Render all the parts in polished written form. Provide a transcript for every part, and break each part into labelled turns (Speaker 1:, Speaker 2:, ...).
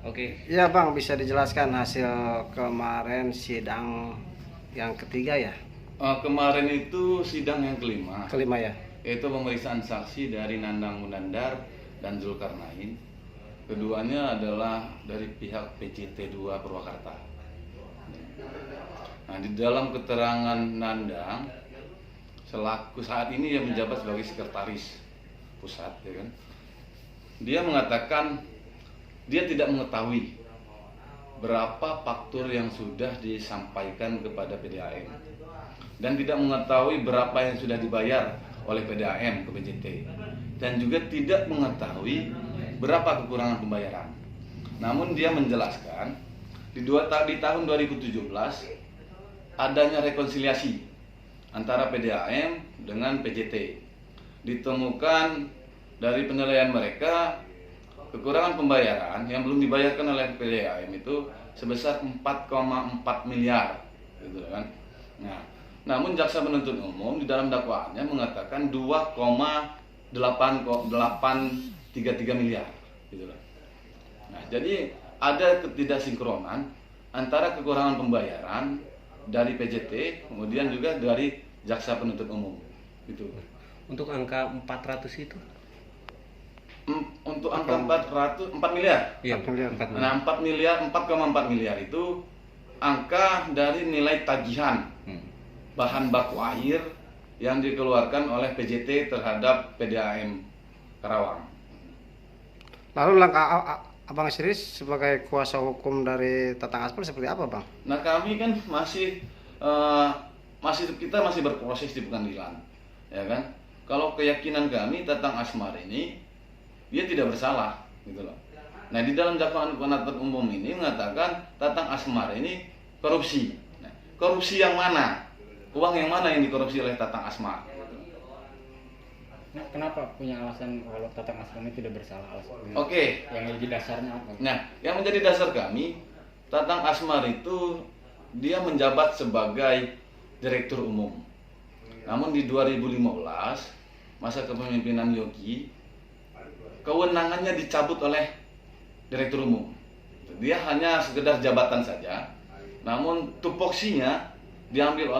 Speaker 1: Oke.
Speaker 2: Ya Bang, bisa dijelaskan hasil kemarin sidang yang ketiga ya?
Speaker 3: Kemarin itu sidang yang
Speaker 2: Kelima ya?
Speaker 3: yaitu pemeriksaan saksi dari Nandang Munandar dan Zulkarnain. Keduanya adalah dari pihak PJT 2 Purwakarta. Nah, di dalam keterangan Nandang, selaku saat ini yang menjabat sebagai sekretaris pusat, ya kan, dia mengatakan dia tidak mengetahui berapa faktur yang sudah disampaikan kepada PDAM dan tidak mengetahui berapa yang sudah dibayar oleh PDAM ke PJT, dan juga tidak mengetahui berapa kekurangan pembayaran. Namun dia menjelaskan di tahun 2017 adanya rekonsiliasi antara PDAM dengan PJT. Ditemukan dari penilaian mereka kekurangan pembayaran yang belum dibayarkan oleh PDAM itu sebesar 4,4 miliar, gitu kan. Nah, namun jaksa penuntut umum di dalam dakwaannya mengatakan 2,833 miliar, gitu kan. Nah, jadi ada ketidaksinkronan antara kekurangan pembayaran dari PJT kemudian juga dari jaksa penuntut umum, gitu.
Speaker 1: Untuk angka 400 itu?
Speaker 3: Untuk angka 4 miliar.
Speaker 1: Iya,
Speaker 2: 4 miliar.
Speaker 1: 4 miliar.
Speaker 3: Nah, 4,4 miliar itu angka dari nilai tagihan bahan baku air yang dikeluarkan oleh PJT terhadap PDAM Karawang.
Speaker 2: Lalu langkah Abang Siris sebagai kuasa hukum dari Tatang Asmar seperti apa Bang?
Speaker 3: Nah, kami kan kita masih berproses di pengadilan, ya kan. Kalau keyakinan kami Tatang Asmar ini dia tidak bersalah, gitu loh. Nah, di dalam dakwaan penuntut umum ini mengatakan Tatang Asmar ini korupsi. Nah, korupsi yang mana? Uang yang mana yang dikorupsi oleh Tatang Asmar?
Speaker 4: Nah, kenapa punya alasan kalau Tatang Asmar ini tidak bersalah?
Speaker 3: Oke.
Speaker 4: Yang menjadi dasarnya apa?
Speaker 3: Nah, yang menjadi dasar kami, Tatang Asmar itu dia menjabat sebagai direktur umum. Namun di 2015, masa kepemimpinan Yogi, kewenangannya dicabut oleh direktur umum. Dia hanya sekedar jabatan saja. Namun tupoksinya diambil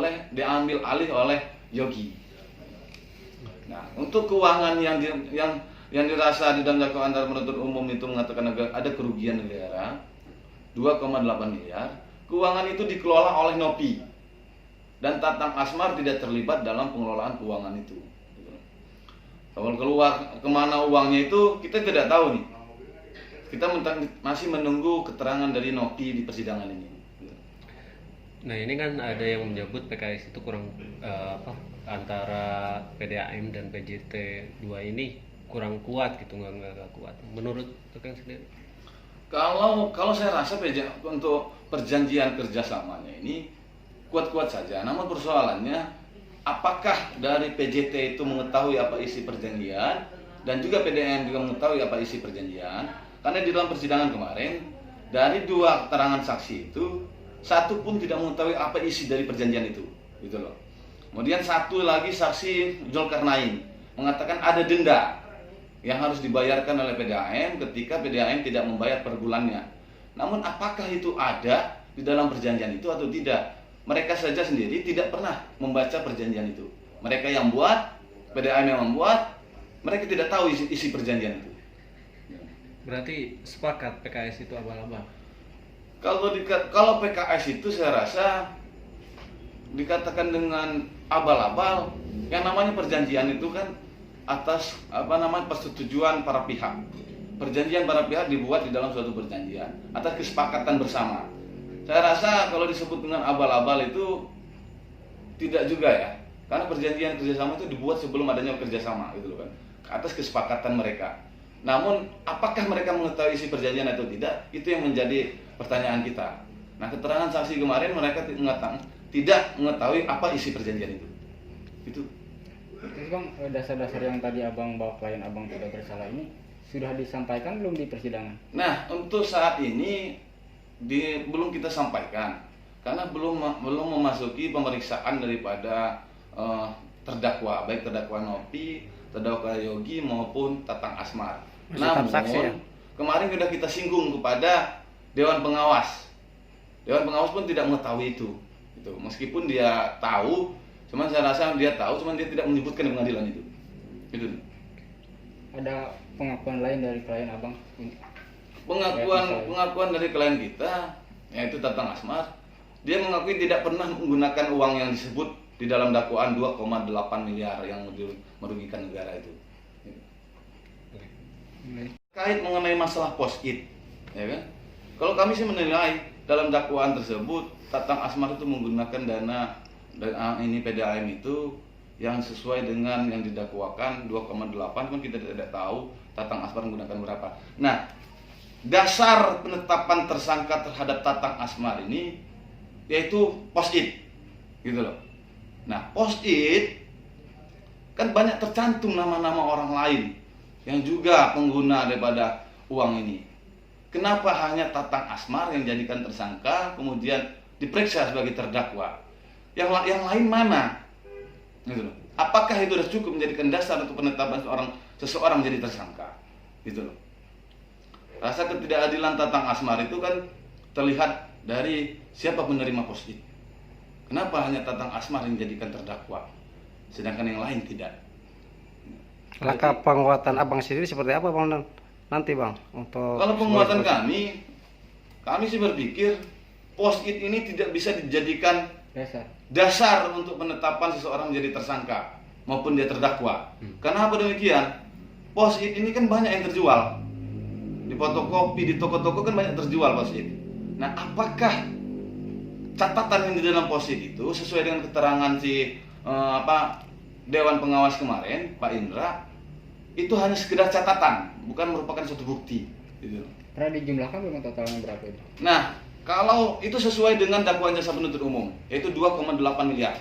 Speaker 3: alih oleh Yogi. Nah, untuk keuangan yang dirasa di dalam dakwaan antara penuntut umum itu mengatakan ada kerugian negara 2,8 miliar, keuangan itu dikelola oleh Nopi dan Tatang Asmar tidak terlibat dalam pengelolaan keuangan itu. Kalau keluar kemana uangnya itu kita tidak tahu nih. Kita masih menunggu keterangan dari Nopi di persidangan ini.
Speaker 1: Nah, ini kan ada yang menyebut PKS itu kurang antara PDAM dan PJT 2 ini kurang kuat gitu, nggak kuat. Menurut Tukang sendiri?
Speaker 3: Kalau saya rasa untuk perjanjian kerjasamanya ini kuat-kuat saja. Namun persoalannya apakah dari PJT itu mengetahui apa isi perjanjian dan juga PDAM juga mengetahui apa isi perjanjian? Karena di dalam persidangan kemarin dari 2 keterangan saksi itu satu pun tidak mengetahui apa isi dari perjanjian itu, gitu loh. Kemudian satu lagi saksi Zulkarnain mengatakan ada denda yang harus dibayarkan oleh PDAM ketika PDAM tidak membayar per bulannya. Namun apakah itu ada di dalam perjanjian itu atau tidak? Mereka saja sendiri tidak pernah membaca perjanjian itu. Mereka yang buat, PDAM yang membuat, mereka tidak tahu isi perjanjian itu.
Speaker 1: Berarti sepakat PKS itu abal-abal?
Speaker 3: Kalau PKS itu saya rasa dikatakan dengan abal-abal, yang namanya perjanjian itu kan atas persetujuan para pihak. Perjanjian para pihak dibuat di dalam suatu perjanjian atas kesepakatan bersama. Saya rasa kalau disebut dengan abal-abal itu tidak juga ya, karena perjanjian kerjasama itu dibuat sebelum adanya kerjasama, gitu loh kan, atas kesepakatan mereka. Namun apakah mereka mengetahui isi perjanjian atau tidak, itu yang menjadi pertanyaan kita. Nah, keterangan saksi kemarin mereka tidak mengetahui apa isi perjanjian itu. Itu.
Speaker 4: Terus Bang, dasar-dasar yang tadi Abang bawa klien Abang tidak bersalah ini sudah disampaikan belum di persidangan?
Speaker 3: Nah, untuk saat ini belum kita sampaikan karena belum memasuki pemeriksaan daripada terdakwa, baik terdakwa Nopi, terdakwa Yogi maupun Tatang Asmar.
Speaker 2: Masih tahap saksi ya?
Speaker 3: kemarin sudah kita singgung kepada Dewan Pengawas. Dewan Pengawas pun tidak mengetahui itu. Gitu. Meskipun dia tahu, cuman saya rasa dia tahu, cuman dia tidak menyebutkan di pengadilan itu. Gitu.
Speaker 4: Ada pengakuan lain dari klien abang?
Speaker 3: Pengakuan dari klien kita, yaitu Tatang Asmar, dia mengakui tidak pernah menggunakan uang yang disebut di dalam dakwaan 2,8 miliar yang merugikan negara itu. Terkait mengenai masalah post-it, ya kan? Kalau kami sih menilai dalam dakwaan tersebut Tatang Asmar itu menggunakan dana ini PDAM itu yang sesuai dengan yang didakwakan 2,8, pun kita tidak tahu Tatang Asmar menggunakan berapa. Nah, dasar penetapan tersangka terhadap Tatang Asmar ini yaitu post-it, gitu loh. Nah, post-it kan banyak tercantum nama-nama orang lain yang juga pengguna daripada uang ini. Kenapa hanya Tatang Asmar yang dijadikan tersangka kemudian diperiksa sebagai terdakwa? Yang lain mana? Gitu loh. Apakah itu sudah cukup menjadikan dasar untuk penetapan seseorang menjadi tersangka? Gitu loh. Rasa ketidakadilan Tatang Asmar itu kan terlihat dari siapa penerima post-it. Kenapa hanya Tatang Asmar yang dijadikan terdakwa, sedangkan yang lain tidak?
Speaker 2: Langkah penguatan abang sendiri seperti apa bang nanti bang untuk
Speaker 3: Kalau penguatan kami sih berpikir post-it ini tidak bisa dijadikan dasar untuk penetapan seseorang menjadi tersangka maupun dia terdakwa. Kenapa demikian? Post-it ini kan banyak yang terjual. Di fotokopi, di toko-toko kan banyak terjual post-it. Nah, apakah catatan yang di dalam post-it itu sesuai dengan keterangan si Dewan Pengawas kemarin, Pak Indra, itu hanya sekedar catatan, bukan merupakan suatu bukti. Gitu.
Speaker 4: Pernah dijumlahkan memang totalnya berapa itu?
Speaker 3: Nah, kalau itu sesuai dengan dakwaan jaksa penuntut umum, yaitu 2,8 miliar.